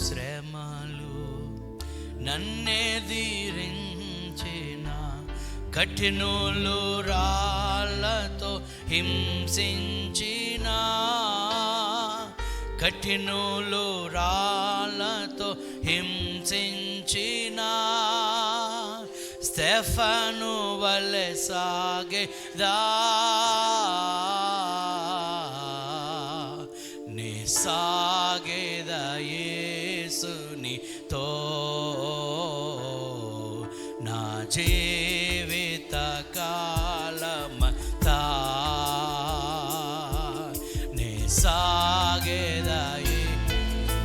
శ్రమలు నన్నెదిరించిన కఠినులు రాళ్ళతో హింసించిన కఠినులు రాళ్ళతో హింసించిన స్టెఫను వలె సాగేదా నే సాగేదా యేసునితో నా జీవిత కాలమంతా నే సాగేదా.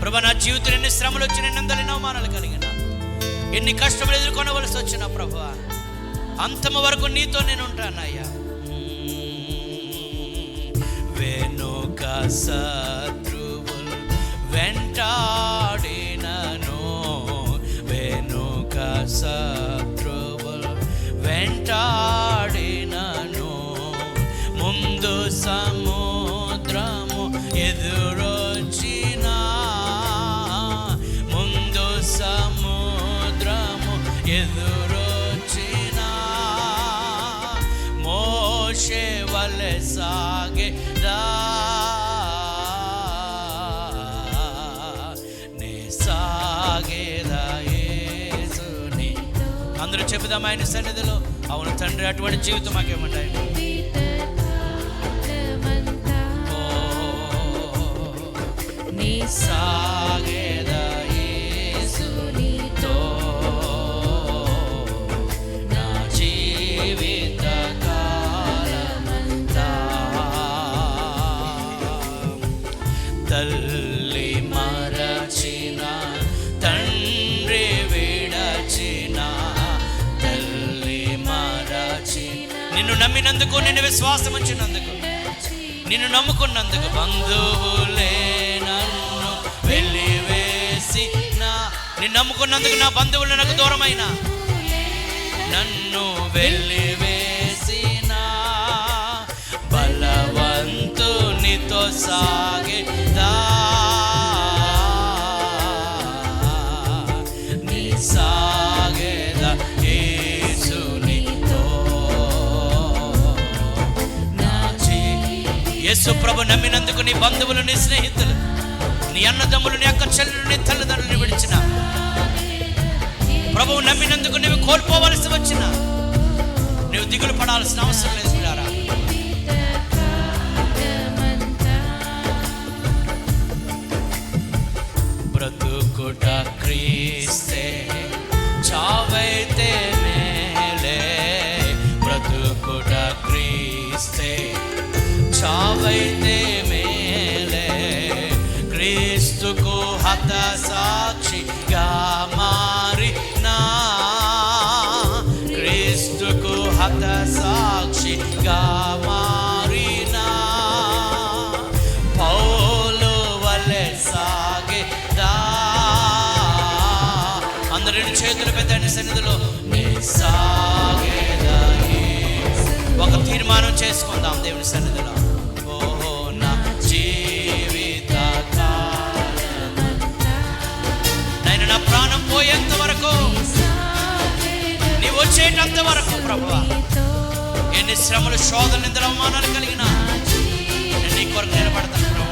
ప్రభు, నా జీవితంలో ఎన్ని శ్రమలు వచ్చిన, ఎన్ని నిందలు అవమానాలు కలిగిన, ఎన్ని కష్టములు ఎదుర్కొనవలసి వచ్చిన ప్రభు, అంతము వరకు నీతో నేను ఉంటానయ్యా. వెనుక శత్రువులు వెంటాడినను, వెనుక శత్రువులు వెంటాడినను, ముందు సముద్రము ఎదురొచ్చిన, ముందు సముద్రము ఎదురొచ్చిన, మోషే వలె సాగేదా నే సాగేదా యేసుని. అందరూ చెబుదాం ఆయన సన్నిధిలో, అవును తండ్రి అటువంటి జీవితం మాకేమంటాయి. సాగేదా యేసునితో నా జీవిత కాలమంతా. తల్లి మరచిన, తండ్రి విడచిన, తల్లి మరచిన, నిన్ను నమ్మినందుకు, నిన్ను విశ్వాసం ఉంచినందుకు, నిన్ను నమ్ముకున్నందుకు, బంధువులే నన్ను వెలివేసిన, నిన్ను నమ్ముకున్నందుకు నా బంధువులు నాకు దూరమైన, నన్ను వెలివేసిన బలవంతునితో సాగేదా నీ సాగేదా యేసునితో. యేసు ప్రభు నమ్మినందుకు నీ బంధువులు, నీ స్నేహితులు, నీ అన్నదమ్ములు, నీ అక్క చెల్లెలు, నీ తల్లిదండ్రులను విడిచిన, ప్రభువు నమ్మినందుకు నీవు కోల్పోవలసి వచ్చిన, నీవు దిగులు పడాల్సిన అవసరం లేదు. బ్రతుకుట క్రీస్తే, చావైతే మేలే, బ్రతుకుట క్రీస్తే, చావైతే మేలే, క్రీస్తుకు హత సాక్షిగా మారినా, క్రీస్తుకు హత సాక్షిగా మారినా, పౌలు వలె సాగేదా. అందరూ చేతులు పెద్దని సన్నిధిలో నీ సాగేదా. ఒక తీర్మానం చేసుకుందాం దేవుని సన్నిధిలో. ఓహో నా జీవిత నేను నా ప్రాణం పోయేంత వరకు, నీవు వచ్చేటంత వరకు ప్రభువా, ఎన్ని శ్రమలు, శోధనలు, నిందలు, అవమానాలు కలిగినా నేను నీ కొరకు నిలబడతాను.